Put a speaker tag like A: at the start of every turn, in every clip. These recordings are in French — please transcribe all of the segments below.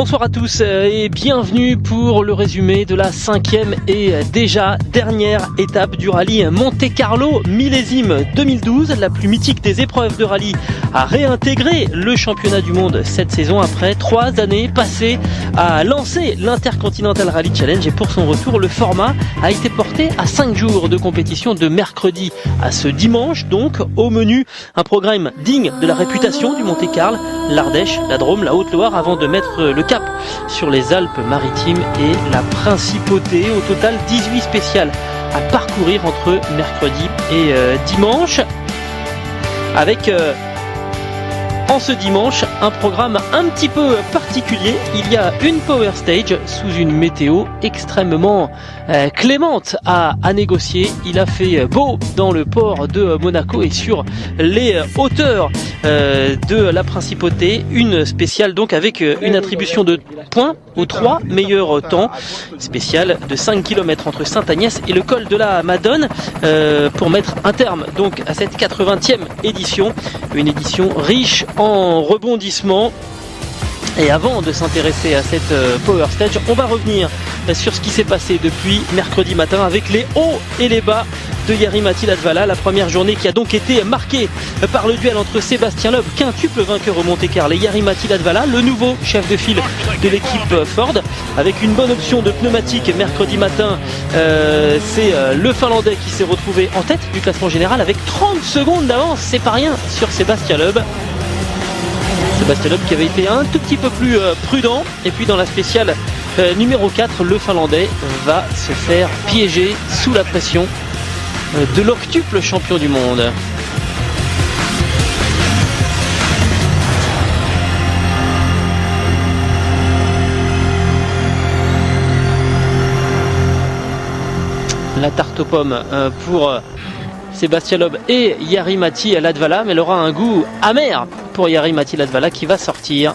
A: Bonsoir à tous et bienvenue pour le résumé de la 5e et déjà dernière étape du rallye Monte-Carlo millésime 2012. La plus mythique des épreuves de rallye a réintégré le championnat du monde cette saison après 3 années passées à lancer l'Intercontinental Rally Challenge, et pour son retour, le format a été porté à 5 jours de compétition de mercredi à ce dimanche. Donc au menu, un programme digne de la réputation du Monte-Carlo, l'Ardèche, la Drôme, la Haute-Loire, avant de mettre le cap sur les Alpes-Maritimes et la Principauté. Au total, 18 spéciales à parcourir entre mercredi et dimanche, avec en ce dimanche un programme un petit peu particulier. Il y a une Power Stage sous une météo extrêmement clémente à négocier. Il a fait beau dans le port de Monaco et sur les hauteurs de la Principauté. Une spéciale donc avec une attribution de points aux 3 meilleurs temps. Spéciale de 5 km entre Sainte-Agnès et le col de la Madone, pour mettre un terme donc à cette 80e édition. Une édition riche en rebondissements. Et avant de s'intéresser à cette Power Stage, on va revenir sur ce qui s'est passé depuis mercredi matin avec les hauts et les bas de Jari-Matti Latvala. La première journée qui a donc été marquée par le duel entre Sébastien Loeb, quintuple vainqueur au Monte-Carlo, et Jari-Matti Latvala, le nouveau chef de file de l'équipe Ford, avec une bonne option de pneumatique mercredi matin. C'est le Finlandais qui s'est retrouvé en tête du classement général avec 30 secondes d'avance, c'est pas rien sur Sébastien Loeb. Sébastien Loeb qui avait été un tout petit peu plus prudent. Et puis dans la spéciale numéro 4, le Finlandais va se faire piéger sous la pression de l'octuple champion du monde. La tarte aux pommes pour Sébastien Loeb et Jari-Matti Latvala, mais elle aura un goût amer pour Jari-Matti Latvala qui va sortir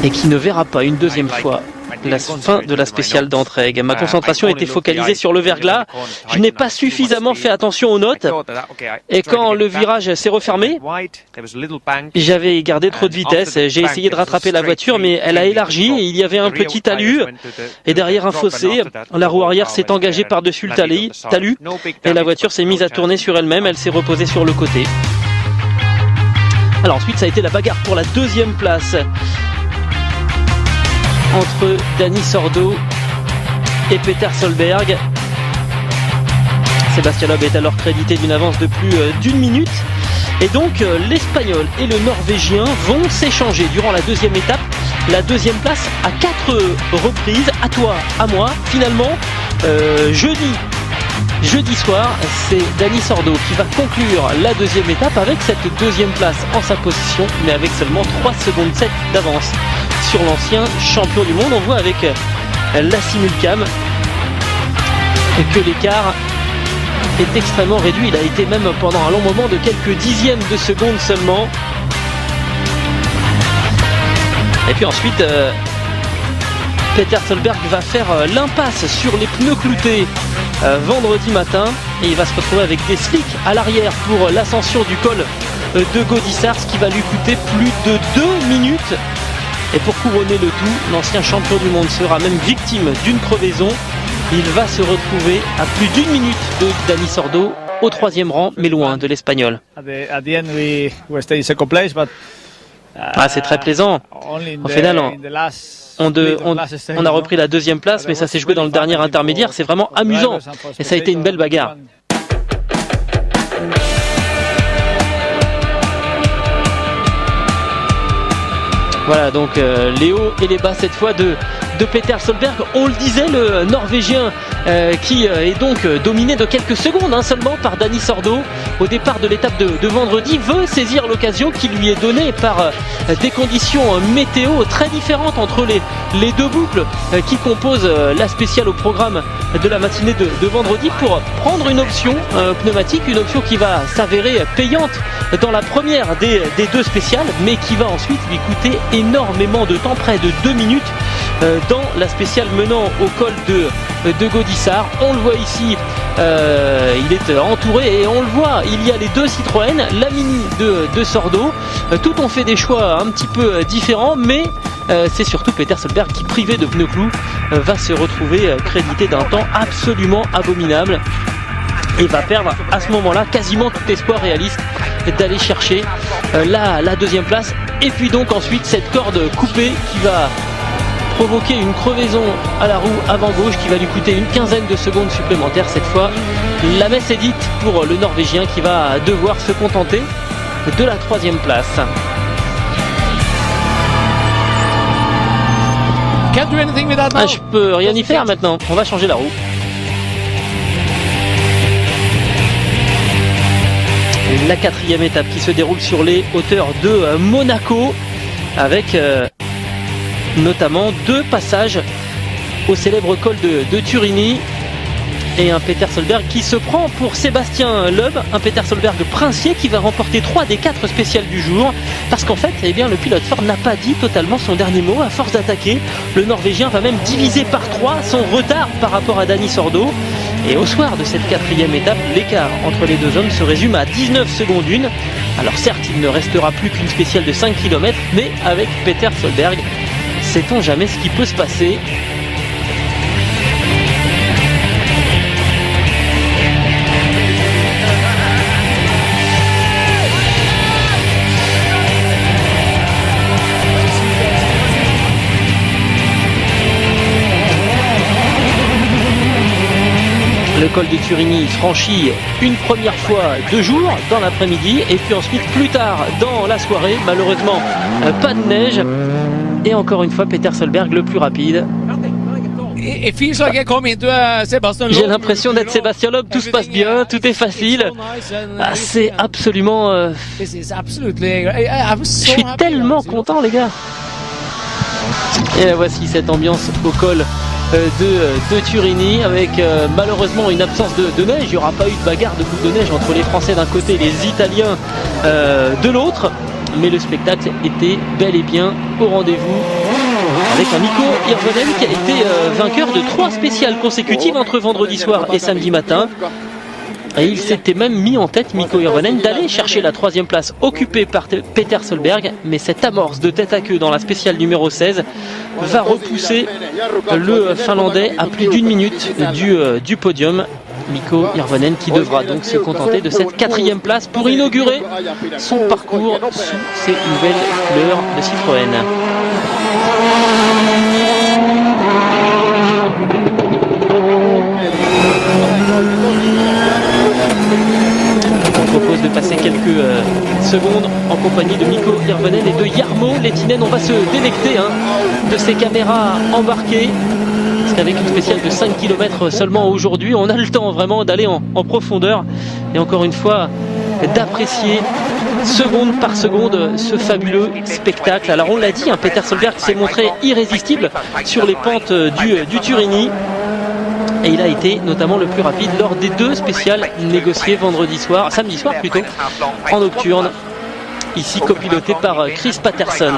A: et qui ne verra pas une deuxième fois la fin de la spéciale d'entrée. Ma concentration était focalisée sur le verglas. Je n'ai pas suffisamment fait attention aux notes, et quand le virage s'est refermé, j'avais gardé trop de vitesse. J'ai essayé de rattraper la voiture, mais elle a élargi et il y avait un petit talus, et derrière un fossé, la roue arrière s'est engagée par-dessus le talus et la voiture s'est mise à tourner sur elle-même. Elle s'est reposée sur le côté. Alors ensuite, ça a été la bagarre pour la deuxième place entre Dani Sordo et Peter Solberg. Sébastien Loeb est alors crédité d'une avance de plus d'une minute. Et donc l'Espagnol et le Norvégien vont s'échanger durant la deuxième étape la deuxième place à 4 reprises, à toi, à moi. Finalement, jeudi soir, c'est Dani Sordo qui va conclure la deuxième étape avec cette deuxième place en sa possession, mais avec seulement 3 secondes 7 d'avance sur l'ancien champion du monde. On voit avec la simulcam que l'écart est extrêmement réduit. Il a été même pendant un long moment de quelques dixièmes de seconde seulement. Et puis ensuite, Peter Solberg va faire l'impasse sur les pneus cloutés vendredi matin, et il va se retrouver avec des slicks à l'arrière pour l'ascension du col de Gaudissart, ce qui va lui coûter plus de 2 minutes. Et pour couronner le tout, l'ancien champion du monde sera même victime d'une crevaison. Il va se retrouver à plus d'1 minute de Dani Sordo au 3e rang, mais loin de l'Espagnol. C'est très plaisant. Au final, on a repris la deuxième place, mais ça s'est joué dans le dernier intermédiaire. C'est vraiment amusant et ça a été une belle bagarre. Voilà donc les hauts et les bas cette fois de Peter Solberg. On le disait, le Norvégien qui est donc dominé de quelques secondes seulement par Dani Sordo au départ de l'étape de vendredi, veut saisir l'occasion qui lui est donnée par des conditions météo très différentes entre les deux boucles qui composent la spéciale au programme de la matinée de vendredi, pour prendre une option pneumatique, une option qui va s'avérer payante dans la première des deux spéciales, mais qui va ensuite lui coûter énormément de temps, près de 2 minutes dans la spéciale menant au col de Gaudissart. On le voit ici, il est entouré et on le voit, il y a les deux Citroën, la Mini de Sordo. Tout ont fait des choix un petit peu différents, mais c'est surtout Peter Solberg qui, privé de pneus clous, va se retrouver crédité d'un temps absolument abominable et va perdre à ce moment-là quasiment tout espoir réaliste d'aller chercher la deuxième place. Et puis donc ensuite cette corde coupée qui va provoquer une crevaison à la roue avant gauche qui va lui coûter une quinzaine de secondes supplémentaires. Cette fois, la messe est dite pour le Norvégien qui va devoir se contenter de la troisième place. Je peux rien y faire maintenant, on va changer la roue. La quatrième étape qui se déroule sur les hauteurs de Monaco avec notamment 2 passages au célèbre col de Turini et un Peter Solberg qui se prend pour Sébastien Loeb, un Peter Solberg princier qui va remporter 3 des 4 spéciales du jour parce qu'en fait le pilote Ford n'a pas dit totalement son dernier mot. À force d'attaquer, le Norvégien va même diviser par 3 son retard par rapport à Dani Sordo. Et au soir de cette quatrième étape, l'écart entre les deux hommes se résume à 19 secondes 1. Alors certes, il ne restera plus qu'une spéciale de 5 km, mais avec Peter Solberg, sait-on jamais ce qui peut se passer. Le col de Turini franchi une première fois 2 jours dans l'après-midi et puis ensuite plus tard dans la soirée, malheureusement pas de neige et encore une fois Peter Solberg le plus rapide. J'ai l'impression d'être Sébastien Loeb, tout se passe bien, tout est facile. C'est absolument... Je suis tellement content les gars. Et voici cette ambiance au col de Turini avec malheureusement une absence de neige. Il n'y aura pas eu de bagarre de coupe de neige entre les Français d'un côté et les Italiens de l'autre, mais le spectacle était bel et bien au rendez-vous avec un Mikko Hirvonen qui a été vainqueur de 3 spéciales consécutives entre vendredi soir et samedi matin. Et il s'était même mis en tête, Mikko Hirvonen, d'aller chercher la 3e place occupée par Peter Solberg, mais cette amorce de tête à queue dans la spéciale numéro 16 va repousser le Finlandais à plus d'1 minute du podium. Mikko Hirvonen qui devra donc se contenter de cette 4e place pour inaugurer son parcours sous ces nouvelles couleurs de Citroën. On propose de passer quelques secondes en compagnie de Mikko Hirvonen et de Jarmo Lehtinen. On va se délecter de ces caméras embarquées parce qu'avec une spéciale de 5 km seulement aujourd'hui, on a le temps vraiment d'aller en profondeur et encore une fois d'apprécier seconde par seconde ce fabuleux spectacle. Alors on l'a dit, Peter Solberg s'est montré irrésistible sur les pentes du Turini. Et il a été notamment le plus rapide lors des 2 spéciales négociées samedi soir plutôt, en nocturne, ici copiloté par Chris Patterson.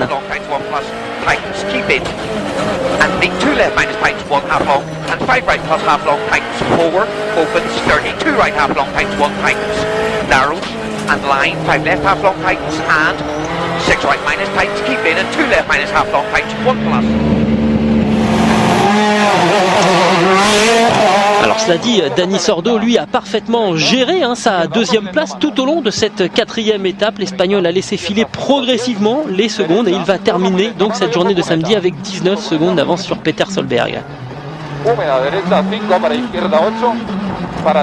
A: Alors cela dit, Dani Sordo lui a parfaitement géré sa 2e place tout au long de cette 4e étape. L'Espagnol a laissé filer progressivement les secondes et il va terminer donc cette journée de samedi avec 19 secondes d'avance sur Peter Solberg. Para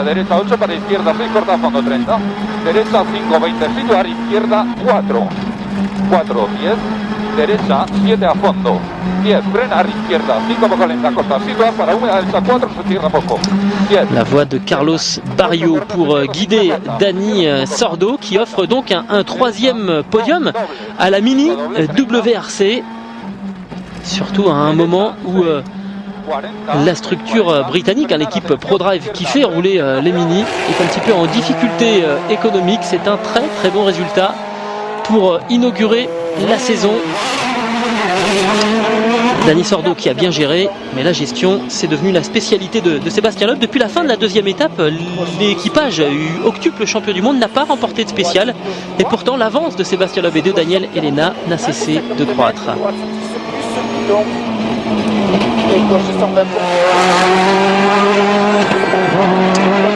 A: derecha 8, para izquierda 6, corta a fondo 30. Derecha 5, 20, situar izquierda 4. 4, 10. Derecha 7 a fondo. 10, frenar izquierda. 5 poco lenta, costa. Situar para húmeda derecha 4, se cierra poco. 10. La voix de Carlos Barrio pour guider Dani Sordo qui offre donc un 3e podium à la Mini WRC. Surtout à un moment où la structure britannique, l'équipe ProDrive qui fait rouler les Mini, est un petit peu en difficulté économique. C'est un très très bon résultat pour inaugurer la saison. Dani Sordo qui a bien géré, mais la gestion c'est devenu la spécialité de Sébastien Loeb. Depuis la fin de la 2e étape, l'équipage octuple champion du monde n'a pas remporté de spécial et pourtant l'avance de Sébastien Loeb et de Daniel Elena n'a cessé de croître.
B: Milon. Et gauche 120 pour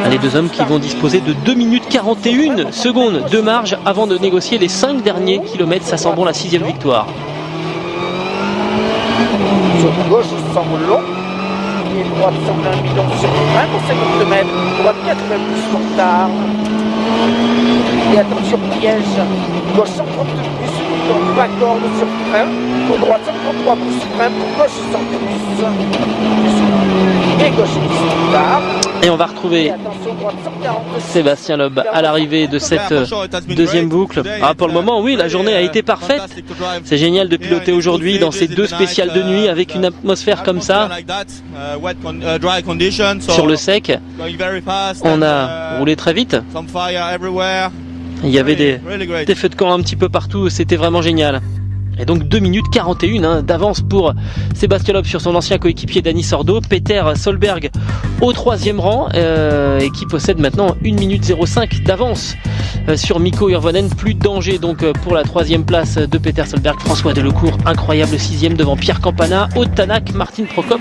A: Les deux hommes qui vont disposer de 2 minutes 41 secondes de marge avant de négocier les 5 derniers kilomètres. Ça sent bon la 6e victoire.
B: sur gauche 100 long. Et droite 120 Milon sur frein pour 50 mètres. Droite 80 plus sur tard. Et attention piège. Gauche 132 plus. Donc pas corde sur frein. Pour droite 133 plus frein. Pour gauche 100 plus. Et gauche 10 sur tard.
A: Et on va retrouver Sébastien Loeb à l'arrivée de cette deuxième boucle. Pour le moment, oui, la journée a été parfaite. C'est génial de piloter aujourd'hui dans ces deux spéciales de nuit avec une atmosphère comme ça. Sur le sec, on a roulé très vite. Il y avait des feux de camp un petit peu partout, c'était vraiment génial. Et donc 2 minutes 41 d'avance pour Sébastien Loeb sur son ancien coéquipier Dani Sordo. Peter Solberg au 3e rang et qui possède maintenant 1 minute 05 d'avance sur Mikko Hirvonen. Plus de danger donc pour la 3e place de Peter Solberg. François Delecourt, incroyable 6e devant Pierre Campana, Aude Tanak, Martin Prokop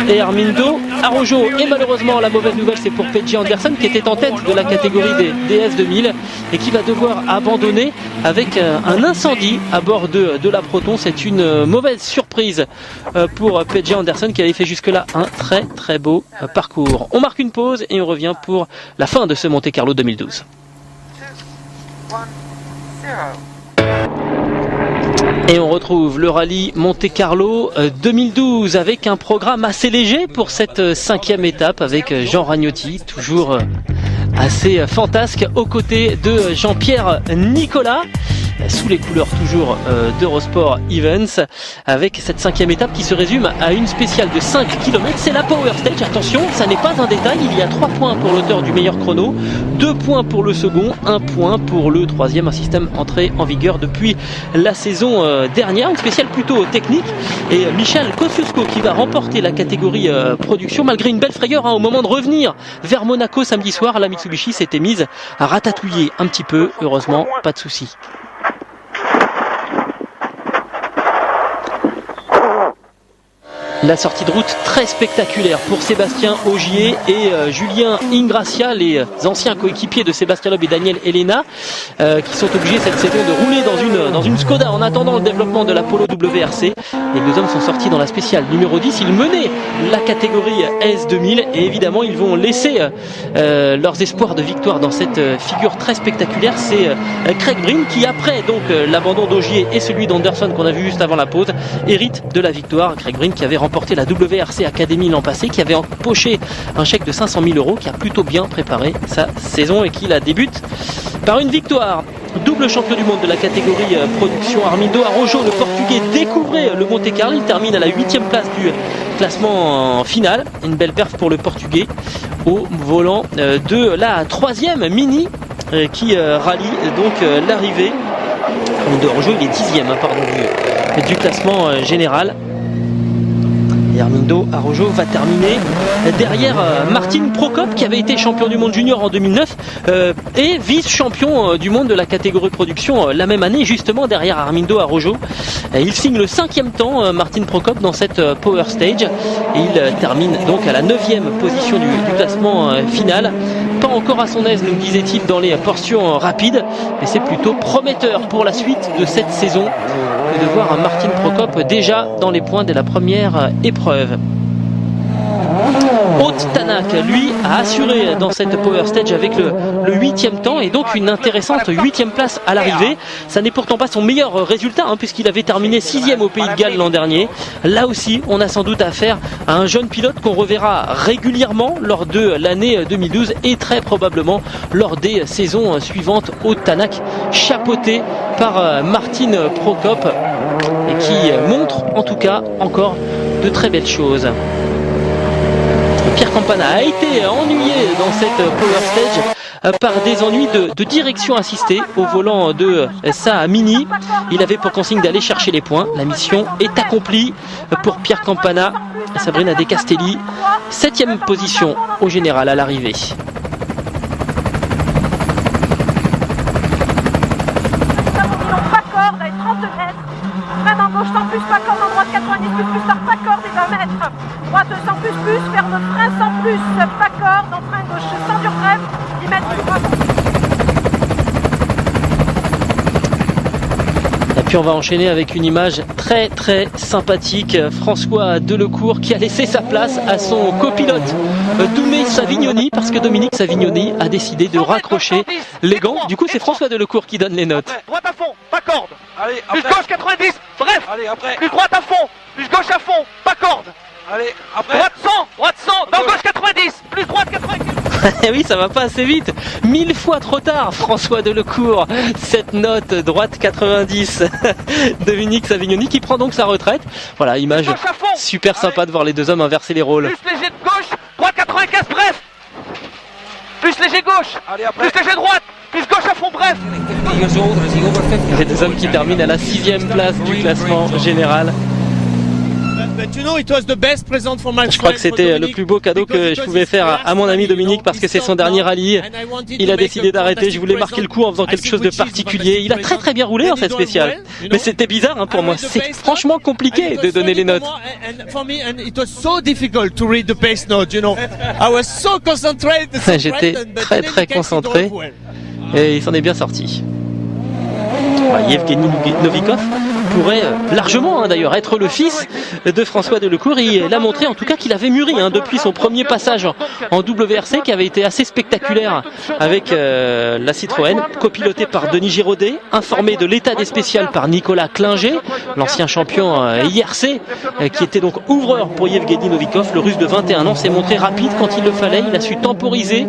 A: et Armindo Arrojo. Et malheureusement la mauvaise nouvelle c'est pour P.J. Anderson qui était en tête de la catégorie des DS2000 et qui va devoir abandonner avec un incendie à bord de la Proton. C'est une mauvaise surprise pour P.J. Anderson qui avait fait jusque-là un très très beau parcours. On marque une pause et on revient pour la fin de ce Monte Carlo 2012. Et on retrouve le rallye Monte Carlo 2012 avec un programme assez léger pour cette 5e étape avec Jean Ragnotti, toujours assez fantasque aux côtés de Jean-Pierre Nicolas, sous les couleurs toujours d'Eurosport Events, avec cette 5e étape qui se résume à une spéciale de 5 km. C'est la Power Stage, attention, ça n'est pas un détail, il y a 3 points pour l'auteur du meilleur chrono, 2 points pour le second, 1 point pour le 3e, un système entré en vigueur depuis la saison dernière, une spéciale plutôt technique, et Michel Kosciuszko qui va remporter la catégorie production malgré une belle frayeur au moment de revenir vers Monaco samedi soir. La Mitsubishi s'était mise à ratatouiller un petit peu, heureusement pas de soucis. La sortie de route très spectaculaire pour Sébastien Ogier et Julien Ingracia, les anciens coéquipiers de Sébastien Loeb et Daniel Elena, qui sont obligés cette saison de rouler dans une Skoda en attendant le développement de la Polo WRC. Les deux hommes sont sortis dans la spéciale numéro 10. Ils menaient la catégorie S2000 et évidemment ils vont laisser leurs espoirs de victoire dans cette figure très spectaculaire. C'est Craig Breen qui, après donc l'abandon d'Ogier et celui d'Anderson qu'on a vu juste avant la pause, hérite de la victoire. Craig Breen qui avait remporté la WRC Academy l'an passé, qui avait empoché un chèque de 500 000 €, qui a plutôt bien préparé sa saison et qui la débute par une victoire. Double champion du monde de la catégorie production, Armindo Arrojo, le portugais, découvrait le Monte Carlo. Il termine à la 8e place du classement final. Une belle perf pour le portugais au volant de la 3e Mini qui rallie donc l'arrivée. Armindo Arrojo, il est 10e du classement général. Et Armindo Arrojo va terminer derrière Martin Prokop qui avait été champion du monde junior en 2009 et vice-champion du monde de la catégorie production la même année, justement derrière Armindo Arrojo. Il signe le 5e temps, Martin Prokop, dans cette Power Stage, et il termine donc à la 9e position du classement final. Pas encore à son aise, nous disait-il, dans les portions rapides, mais c'est plutôt prometteur pour la suite de cette saison que de voir un Martin Prokop déjà dans les points de la première épreuve. Aude Tanak, lui, a assuré dans cette Power Stage avec le 8e temps et donc une intéressante 8e place à l'arrivée. Ça n'est pourtant pas son meilleur résultat puisqu'il avait terminé 6e au Pays de Galles l'an dernier. Là aussi, on a sans doute affaire à un jeune pilote qu'on reverra régulièrement lors de l'année 2012 et très probablement lors des saisons suivantes. Aude Tanak, chapeauté par Martin Prokop, et qui montre en tout cas encore de très belles choses. Pierre Campana a été ennuyé dans cette Power Stage par des ennuis de direction assistée au volant de sa Mini. Il avait pour consigne d'aller chercher les points. La mission est accomplie pour Pierre Campana et Sabrina De Castelli. 7e position au général à l'arrivée.
C: Frein en gauche, sans plus, pas corde en droite, 90
A: Puis on va enchaîner avec une image très sympathique. François Delecourt qui a laissé sa place à son copilote Doumé Savignoni, parce que Dominique Savignoni a décidé de raccrocher les gants. Du coup c'est François Delecourt qui donne les notes.
B: Droite à fond, pas corde.
C: Allez,
B: Plus
C: après.
B: gauche 90, bref.
C: Allez, après.
B: Plus droite à fond, plus gauche à fond, pas corde.
C: Allez, après.
B: Droite 100, dans gauche 90, plus droite 90.
A: Oui, ça va pas assez vite. 1000 fois trop tard, François Delecourt. Cette note droite 90. Dominique Savignoni qui prend donc sa retraite. Voilà, image super sympa de voir les deux hommes inverser les rôles.
B: Plus léger de gauche, droite 95, bref. Plus léger gauche,
C: Allez, après.
B: plus léger droite, plus gauche à fond, bref.
A: Les deux hommes qui terminent à la 6e place du classement général. Je crois que c'était le plus beau cadeau que je pouvais faire à mon ami Dominique, parce que c'est son dernier rallye. Il a décidé d'arrêter. Je voulais marquer le coup en faisant quelque chose de particulier. Il a très bien roulé en cette spéciale. Mais c'était bizarre pour moi. C'est franchement compliqué de donner les notes. J'étais très concentré et il s'en est bien sorti. Yevgeny Novikov pourrait largement d'ailleurs être le fils de François Delecourt. Il a montré en tout cas qu'il avait mûri depuis son premier passage en WRC, qui avait été assez spectaculaire avec la Citroën, copiloté par Denis Giraudet, informé de l'état des spéciales par Nicolas Klinger, l'ancien champion IRC, qui était donc ouvreur pour Yevgeny Novikov. Le russe de 21 ans s'est montré rapide quand il le fallait, il a su temporiser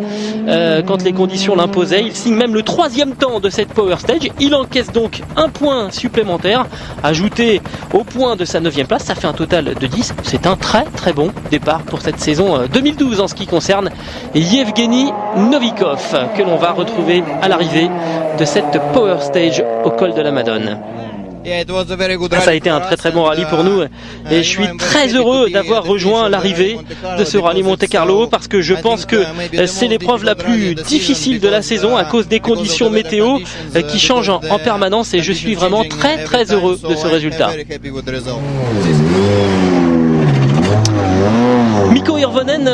A: quand les conditions l'imposaient. Il signe même le 3e temps de cette Power Stage. Il encaisse donc un point supplémentaire ajouté au point de sa 9e place, ça fait un total de 10. C'est un très bon départ pour cette saison 2012 en ce qui concerne Yevgeny Novikov, que l'on va retrouver à l'arrivée de cette Power Stage au col de la Madone. Ça a été un très bon rallye pour nous et je suis très heureux d'avoir rejoint l'arrivée de ce rallye Monte-Carlo, parce que je pense que c'est l'épreuve la plus difficile de la saison à cause des conditions météo qui changent en permanence, et je suis vraiment très heureux de ce résultat. Mikko Hirvonen,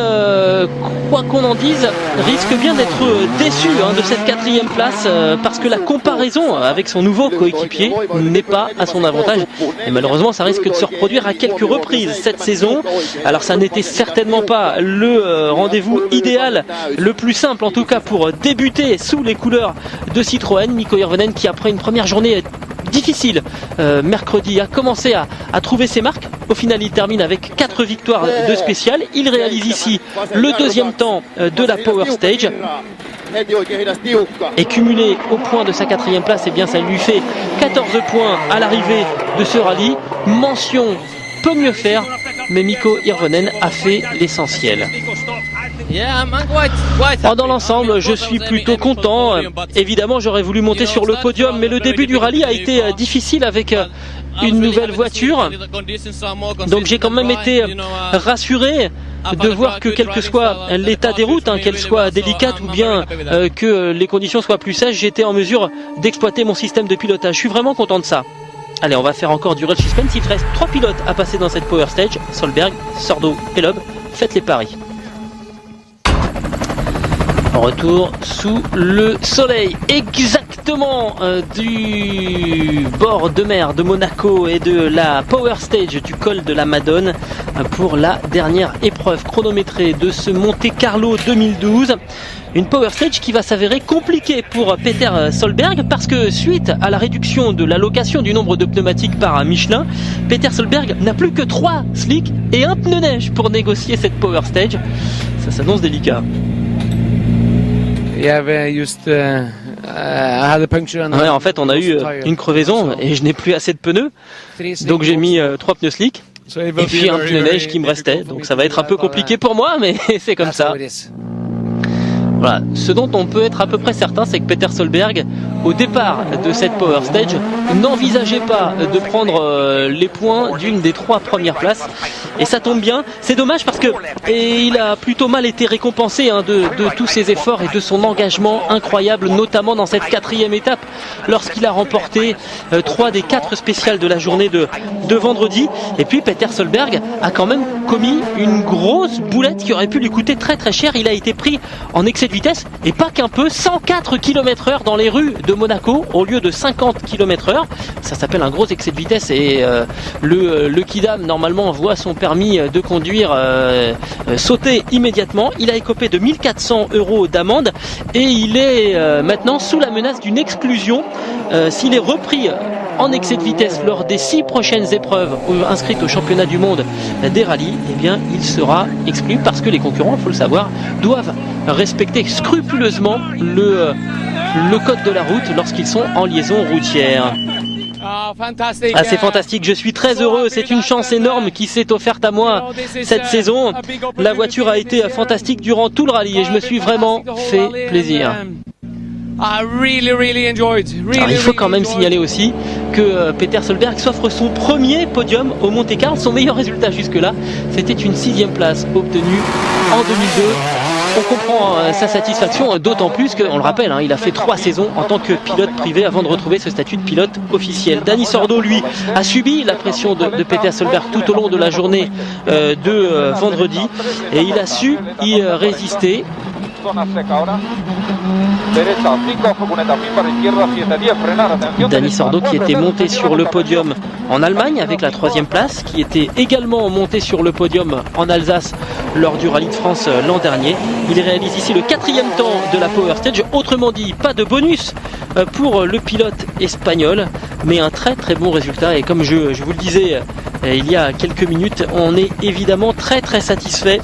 A: quoi qu'on en dise, risque bien d'être déçu de cette 4e place, parce que la comparaison avec son nouveau coéquipier n'est pas à son avantage, et malheureusement ça risque de se reproduire à quelques reprises cette saison. Alors ça n'était certainement pas le rendez-vous idéal, le plus simple en tout cas pour débuter sous les couleurs de Citroën. Mikko Hirvonen, qui après une première journée difficile mercredi a commencé à trouver ses marques. Au final il termine avec 4 victoires de spécial. Il réalise ici le 2e temps de la Power Stage, et cumulé au point de sa 4e place, et bien ça lui fait 14 points à l'arrivée de ce rallye. Mention peut mieux faire, mais Mikko Hirvonen a fait l'essentiel. Dans l'ensemble, je suis plutôt content. Évidemment, j'aurais voulu monter sur le podium, mais le début du rallye a été difficile avec une nouvelle voiture. Donc j'ai quand même été rassuré de voir que quel que soit l'état des routes, qu'elles soient délicates ou bien que les conditions soient plus sèches, j'étais en mesure d'exploiter mon système de pilotage. Je suis vraiment content de ça. Allez, on va faire encore durer le suspense. Il reste 3 pilotes à passer dans cette Power Stage: Solberg, Sordo et Loeb. Faites les paris. En retour sous le soleil exactement du bord de mer de Monaco et de la Power Stage du col de la Madone pour la dernière épreuve chronométrée de ce Monte-Carlo 2012. Une Power Stage qui va s'avérer compliquée pour Peter Solberg, parce que suite à la réduction de l'allocation du nombre de pneumatiques par Michelin, Peter Solberg n'a plus que 3 slicks et un pneu neige pour négocier cette Power Stage. Ça s'annonce délicat.
D: Ouais,
A: en fait on a eu une crevaison et je n'ai plus assez de pneus, donc j'ai mis 3 pneus slick et puis un pneu neige qui me restait, donc ça va être un peu compliqué pour moi, mais c'est comme ça. Voilà. Ce dont on peut être à peu près certain, c'est que Peter Solberg, au départ de cette Power Stage, n'envisageait pas de prendre les points d'une des 3 premières places. Et ça tombe bien, c'est dommage parce que il a plutôt mal été récompensé de tous ses efforts et de son engagement incroyable, notamment dans cette 4e étape, lorsqu'il a remporté 3 des 4 spéciales de la journée de vendredi. Et puis Peter Solberg a quand même commis une grosse boulette qui aurait pu lui coûter très cher. Il a été pris en excès de vitesse, et pas qu'un peu, 104 km/h dans les rues de Monaco au lieu de 50 km/h. Ça s'appelle un gros excès de vitesse, et le Kidam normalement voit son permis de conduire sauter immédiatement. Il a écopé de 1400 € d'amende, et il est maintenant sous la menace d'une exclusion s'il est repris en excès de vitesse lors des 6 prochaines épreuves inscrites au championnat du monde des rallyes. Eh bien, il sera exclu parce que les concurrents, il faut le savoir, doivent respecter scrupuleusement le code de la route lorsqu'ils sont en liaison routière. C'est fantastique, je suis très heureux, c'est une chance énorme qui s'est offerte à moi cette saison. La voiture a été fantastique durant tout le rallye et je me suis vraiment fait plaisir. Alors, il faut quand même signaler aussi que Peter Solberg s'offre son premier podium au Monte-Carlo. Son meilleur résultat jusque-là, c'était une 6e place obtenue en 2002. On comprend sa satisfaction, d'autant plus qu'on le rappelle, il a fait 3 saisons en tant que pilote privé avant de retrouver ce statut de pilote officiel. Dani Sordo, lui, a subi la pression de Peter Solberg tout au long de la journée de vendredi, et il a su y résister. Dani Sordo qui était monté sur le podium en Allemagne avec la 3e place, qui était également monté sur le podium en Alsace lors du Rallye de France l'an dernier. Il réalise ici le 4e temps de la Power Stage, autrement dit pas de bonus pour le pilote espagnol, mais un très très bon résultat. Et comme je vous le disais il y a quelques minutes, on est évidemment très très satisfait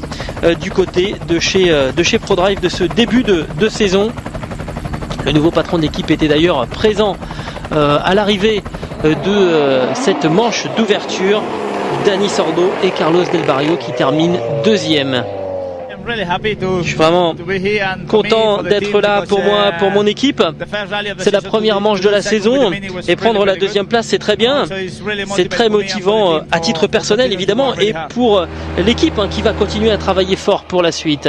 A: du côté de chez ProDrive de ce début de saison. Le nouveau patron d'équipe était d'ailleurs présent à l'arrivée de cette manche d'ouverture. Dani Sordo et Carlos Del Barrio qui terminent 2e. Je suis vraiment content d'être là pour moi, pour mon équipe. C'est la première manche de la saison et prendre la 2e place, c'est très bien. C'est très motivant à titre personnel évidemment, et pour l'équipe qui va continuer à travailler fort pour la suite.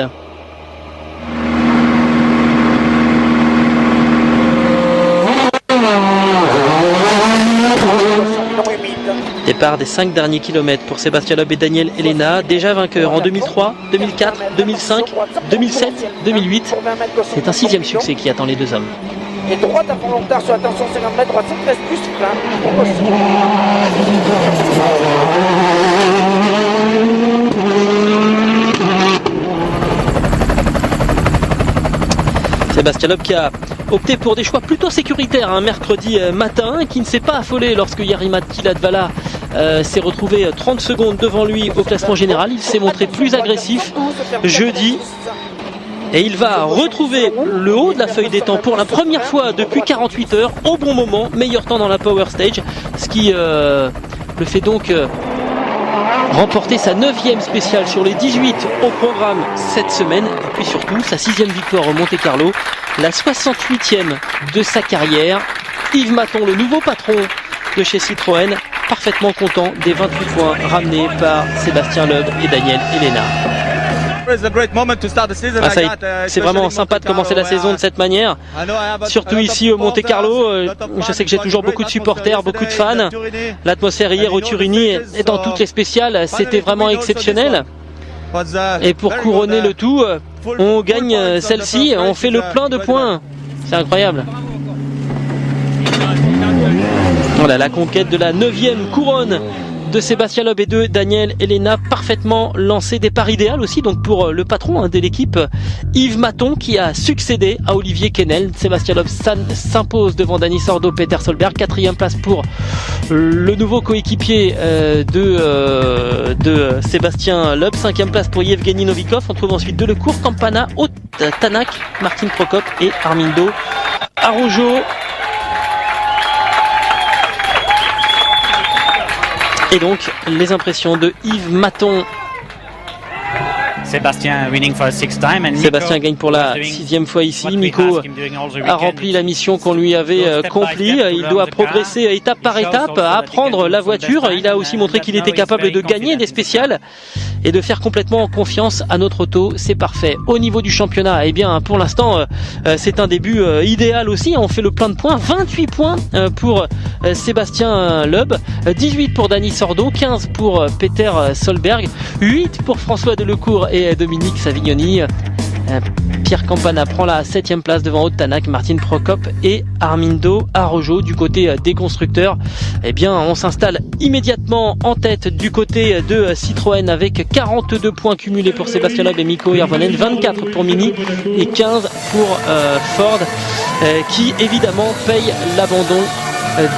A: Départ des 5 derniers kilomètres pour Sébastien Loeb et Daniel Elena, déjà vainqueurs en 2003, 2004, 2005, 2007, 2008. C'est un 6e succès qui attend les deux hommes.
B: Et droite à fond long sur attention 50 mètres, droite 113 plus frein.
A: Sébastien Loeb qui a opté pour des choix plutôt sécuritaires un mercredi matin, qui ne s'est pas affolé lorsque Jari-Matti Latvala s'est retrouvé 30 secondes devant lui au classement général. Il s'est montré plus agressif jeudi et il va retrouver le haut de la feuille des temps pour la première fois depuis 48 heures au bon moment, meilleur temps dans la Power Stage, ce qui le fait donc remporter sa 9e spéciale sur les 18 au programme cette semaine, et puis surtout sa 6e victoire au Monte-Carlo, la 68e de sa carrière. Yves Maton, le nouveau patron de chez Citroën, parfaitement content des 28 points ramenés par Sébastien Loeb et Daniel Elena. C'est vraiment sympa de commencer la saison de cette manière, surtout ici au Monte-Carlo. Je sais que j'ai toujours beaucoup de supporters, beaucoup de fans. L'atmosphère hier au Turini et dans toutes les spéciales, c'était vraiment exceptionnel. Et pour couronner le tout, on gagne celle-ci, on fait le plein de points. C'est incroyable. Voilà la conquête de la 9e couronne de Sébastien Loeb et de Daniel Elena, parfaitement lancé. Départ idéal aussi donc pour le patron de l'équipe, Yves Maton, qui a succédé à Olivier Quesnel. Sébastien Loeb s'impose devant Dani Sordo, Peter Solberg. 4e place pour le nouveau coéquipier de Sébastien Loeb. 5e place pour Yevgeny Novikov. On trouve ensuite Delecourt, Campana, Tanak, Martin Prokop et Armindo Araujo. Et donc, les impressions de Yves Maton.
C: Sébastien
A: gagne pour la 6e fois ici. Nico a rempli la mission qu'on lui avait confiée. Il doit progresser étape par étape, apprendre la voiture. Il a aussi montré qu'il était capable de gagner des spéciales et de faire complètement confiance à notre auto. C'est parfait. Au niveau du championnat, eh bien, pour l'instant, c'est un début idéal aussi. On fait le plein de points. 28 points pour Sébastien Loeb, 18 pour Dani Sordo, 15 pour Peter Solberg, 8 pour François Delecourt et Dominique Savignoni. Pierre Campana prend la 7e place devant Aude Tanak, Martine Prokop et Armindo Arrojo. Du côté des constructeurs, eh bien, on s'installe immédiatement en tête du côté de Citroën avec 42 points cumulés pour Sébastien Loeb et Mikko Hirvonen, 24 pour Mini et 15 pour Ford, qui évidemment paye l'abandon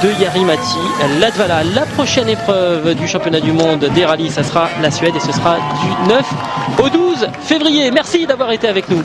A: de Jari-Matti Latvala. La prochaine épreuve du championnat du monde des rallyes, ça sera la Suède et ce sera du 9 au 12 février. Merci d'avoir été avec nous.